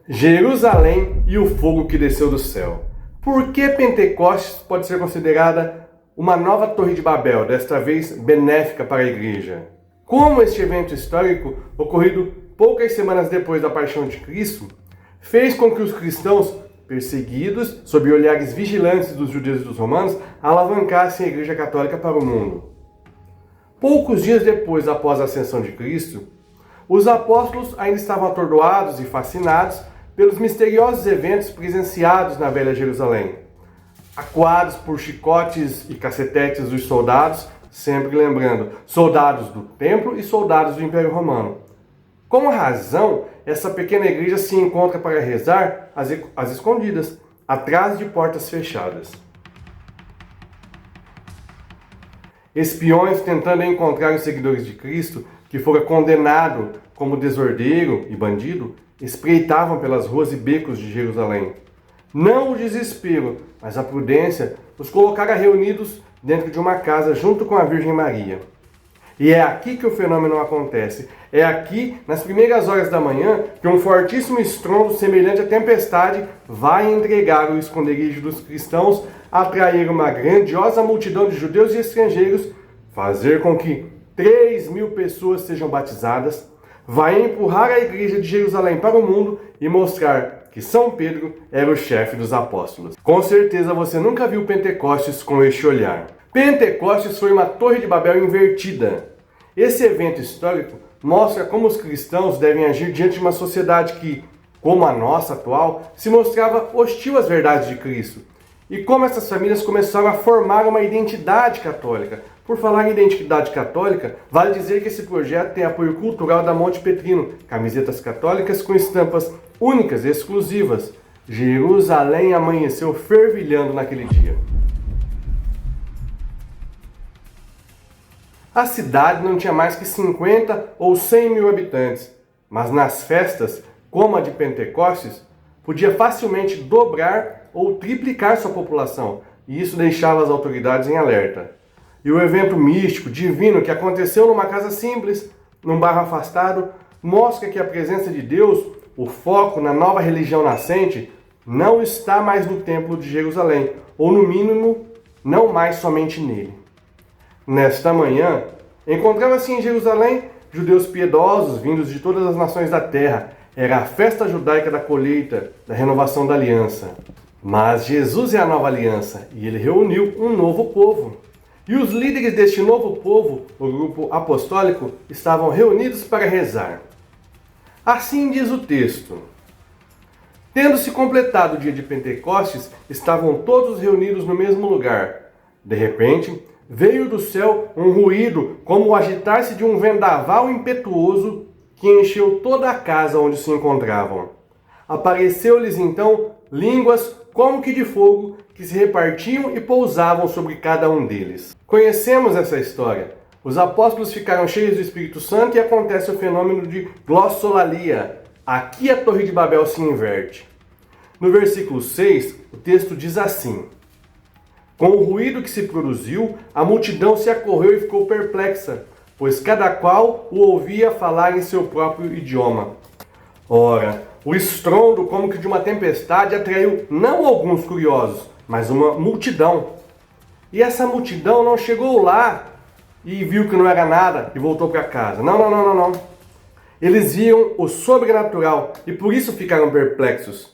Jerusalém e o fogo que desceu do céu. Por que Pentecostes pode ser considerada uma nova Torre de Babel, desta vez benéfica para a igreja? Como este evento histórico, ocorrido poucas semanas depois da paixão de Cristo, fez com que os cristãos, perseguidos sob olhares vigilantes dos judeus e dos romanos, alavancassem a Igreja Católica para o mundo. Poucos dias depois, após a ascensão de Cristo, os apóstolos ainda estavam atordoados e fascinados pelos misteriosos eventos presenciados na Velha Jerusalém, acuados por chicotes e cacetetes dos soldados, sempre lembrando, soldados do templo e soldados do Império Romano. Com razão, essa pequena igreja se encontra para rezar às escondidas, atrás de portas fechadas. Espiões tentando encontrar os seguidores de Cristo, que fora condenado como desordeiro e bandido, espreitavam pelas ruas e becos de Jerusalém. Não o desespero, mas a prudência os colocara reunidos dentro de uma casa junto com a Virgem Maria. E é aqui que o fenômeno acontece. É aqui, nas primeiras horas da manhã, que um fortíssimo estrondo semelhante à tempestade vai entregar o esconderijo dos cristãos, atrair uma grandiosa multidão de judeus e estrangeiros, fazer com que 3.000 pessoas sejam batizadas, vai empurrar a igreja de Jerusalém para o mundo e mostrar que São Pedro era o chefe dos apóstolos. Com certeza você nunca viu Pentecostes com este olhar. Pentecostes foi uma Torre de Babel invertida. Esse evento histórico mostra como os cristãos devem agir diante de uma sociedade que, como a nossa atual, se mostrava hostil às verdades de Cristo. E como essas famílias começaram a formar uma identidade católica. Por falar em identidade católica, vale dizer que esse projeto tem apoio cultural da Monte Petrino, camisetas católicas com estampas únicas e exclusivas. Jerusalém amanheceu fervilhando naquele dia. A cidade não tinha mais que 50 ou 100 mil habitantes, mas nas festas, como a de Pentecostes, podia facilmente dobrar ou triplicar sua população, e isso deixava as autoridades em alerta. E o evento místico, divino, que aconteceu numa casa simples, num bairro afastado, mostra que a presença de Deus, o foco na nova religião nascente, não está mais no Templo de Jerusalém, ou no mínimo, não mais somente nele. Nesta manhã, encontrava-se em Jerusalém judeus piedosos vindos de todas as nações da terra. Era a festa judaica da colheita, da renovação da aliança. Mas Jesus é a nova aliança e ele reuniu um novo povo. E os líderes deste novo povo, o grupo apostólico, estavam reunidos para rezar. Assim diz o texto: tendo-se completado o dia de Pentecostes, estavam todos reunidos no mesmo lugar. De repente, veio do céu um ruído, como o agitar-se de um vendaval impetuoso que encheu toda a casa onde se encontravam. Apareceu-lhes então línguas como que de fogo, que se repartiam e pousavam sobre cada um deles. Conhecemos essa história. Os apóstolos ficaram cheios do Espírito Santo e acontece o fenômeno de glossolalia. Aqui a Torre de Babel se inverte. No versículo 6, o texto diz assim: com o ruído que se produziu, a multidão se acorreu e ficou perplexa, pois cada qual o ouvia falar em seu próprio idioma. Ora, o estrondo como que de uma tempestade atraiu não alguns curiosos, mas uma multidão. E essa multidão não chegou lá e viu que não era nada e voltou para casa. Não. Eles viam o sobrenatural e por isso ficaram perplexos.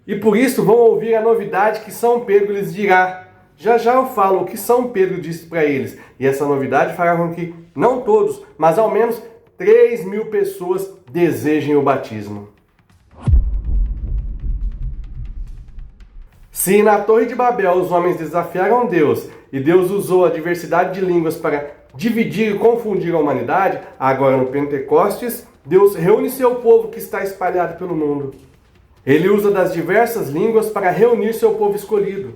E por isso vão ouvir a novidade que São Pedro lhes dirá. Já eu falo o que São Pedro disse para eles. E essa novidade fará com que, não todos, mas ao menos 3.000 pessoas desejem o batismo. Se na Torre de Babel os homens desafiaram Deus e Deus usou a diversidade de línguas para dividir e confundir a humanidade, agora no Pentecostes, Deus reúne seu povo que está espalhado pelo mundo. Ele usa das diversas línguas para reunir seu povo escolhido.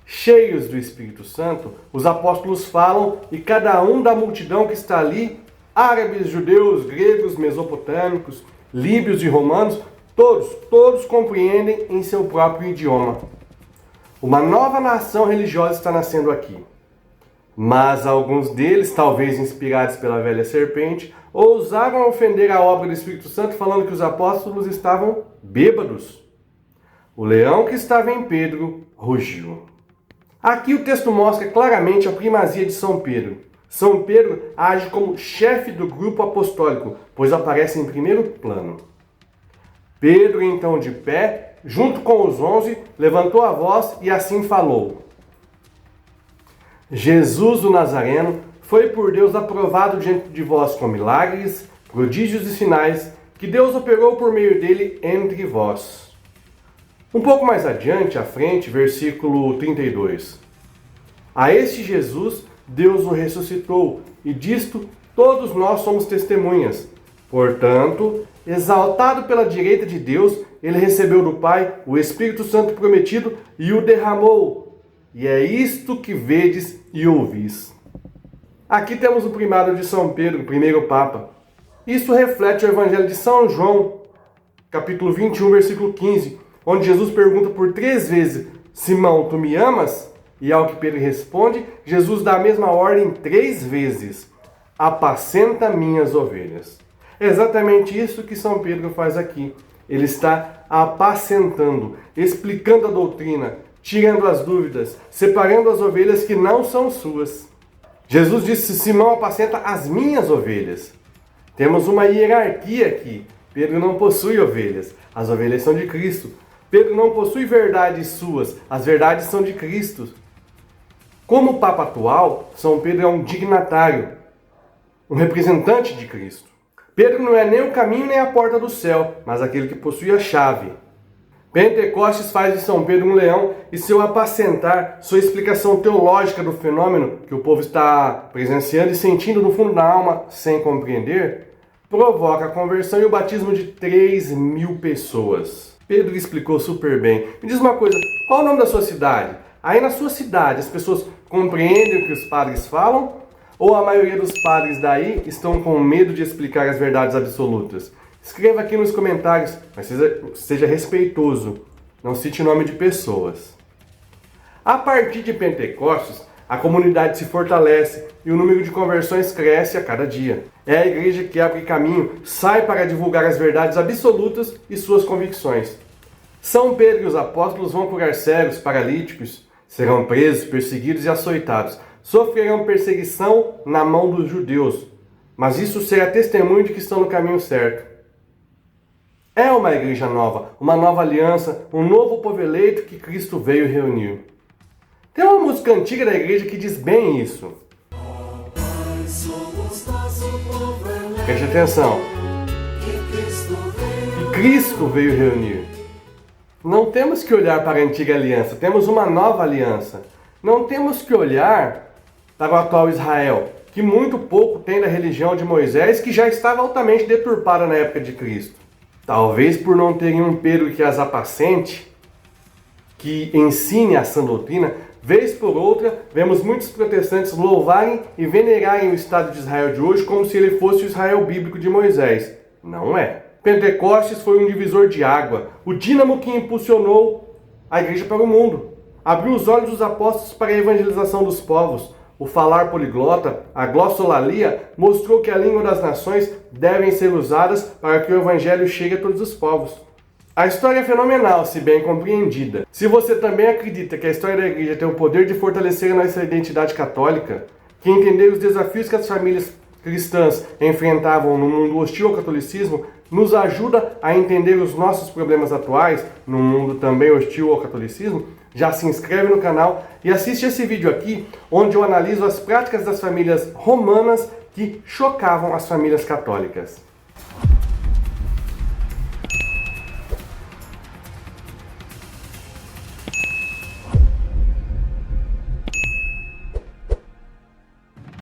Cheios do Espírito Santo, os apóstolos falam e cada um da multidão que está ali, árabes, judeus, gregos, mesopotâmicos, líbios e romanos, todos compreendem em seu próprio idioma. Uma nova nação religiosa está nascendo aqui. Mas alguns deles, talvez inspirados pela velha serpente, ousaram ofender a obra do Espírito Santo falando que os apóstolos estavam bêbados. O leão que estava em Pedro rugiu. Aqui o texto mostra claramente a primazia de São Pedro. São Pedro age como chefe do grupo apostólico, pois aparece em primeiro plano. Pedro, então de pé, junto com os 11, levantou a voz e assim falou: Jesus o Nazareno foi por Deus aprovado diante de vós com milagres, prodígios e sinais que Deus operou por meio dele entre vós. Um pouco mais adiante, à frente, versículo 32. A este Jesus Deus o ressuscitou, e disto todos nós somos testemunhas. Portanto, exaltado pela direita de Deus, ele recebeu do Pai o Espírito Santo prometido e o derramou. E é isto que vedes e ouvis. Aqui temos o primado de São Pedro, o primeiro Papa. Isso reflete o Evangelho de São João, capítulo 21, versículo 15, onde Jesus pergunta por 3 vezes: Simão, tu me amas? E ao que Pedro responde, Jesus dá a mesma ordem 3 vezes: apacenta minhas ovelhas. É exatamente isso que São Pedro faz aqui. Ele está apacentando, explicando a doutrina, tirando as dúvidas, separando as ovelhas que não são suas. Jesus disse: Simão, apacenta as minhas ovelhas. Temos uma hierarquia aqui. Pedro não possui ovelhas, as ovelhas são de Cristo. Pedro não possui verdades suas, as verdades são de Cristo. Como Papa atual, São Pedro é um dignatário, um representante de Cristo. Pedro não é nem o caminho nem a porta do céu, mas aquele que possui a chave. Pentecostes faz de São Pedro um leão e seu apacentar, sua explicação teológica do fenômeno que o povo está presenciando e sentindo no fundo da alma sem compreender, provoca a conversão e o batismo de 3.000 pessoas. Pedro explicou super bem. Me diz uma coisa, qual é o nome da sua cidade? Aí na sua cidade as pessoas compreendem o que os padres falam? Ou a maioria dos padres daí estão com medo de explicar as verdades absolutas? Escreva aqui nos comentários, mas seja respeitoso. Não cite o nome de pessoas. A partir de Pentecostes, a comunidade se fortalece e o número de conversões cresce a cada dia. É a igreja que abre caminho, sai para divulgar as verdades absolutas e suas convicções. São Pedro e os apóstolos vão curar cegos, paralíticos, serão presos, perseguidos e açoitados. Sofrerão perseguição na mão dos judeus, mas isso será testemunho de que estão no caminho certo. É uma igreja nova, uma nova aliança, um novo povo eleito que Cristo veio reunir. Tem uma música antiga da igreja que diz bem isso. Preste atenção. Que Cristo veio reunir. Não temos que olhar para a antiga aliança, temos uma nova aliança. Não temos que olhar para o atual Israel, que muito pouco tem da religião de Moisés, que já estava altamente deturpada na época de Cristo. Talvez por não terem um Pedro que as apacente, que ensine a sã doutrina, vez por outra, vemos muitos protestantes louvarem e venerarem o Estado de Israel de hoje como se ele fosse o Israel bíblico de Moisés. Não é. Pentecostes foi um divisor de água, o dínamo que impulsionou a igreja para o mundo. Abriu os olhos dos apóstolos para a evangelização dos povos. O falar poliglota, a glossolalia, mostrou que a língua das nações devem ser usadas para que o evangelho chegue a todos os povos. A história é fenomenal, se bem compreendida. Se você também acredita que a história da igreja tem o poder de fortalecer a nossa identidade católica, que entender os desafios que as famílias cristãs enfrentavam no mundo hostil ao catolicismo, nos ajuda a entender os nossos problemas atuais, no mundo também hostil ao catolicismo, já se inscreve no canal e assiste esse vídeo aqui, onde eu analiso as práticas das famílias romanas que chocavam as famílias católicas.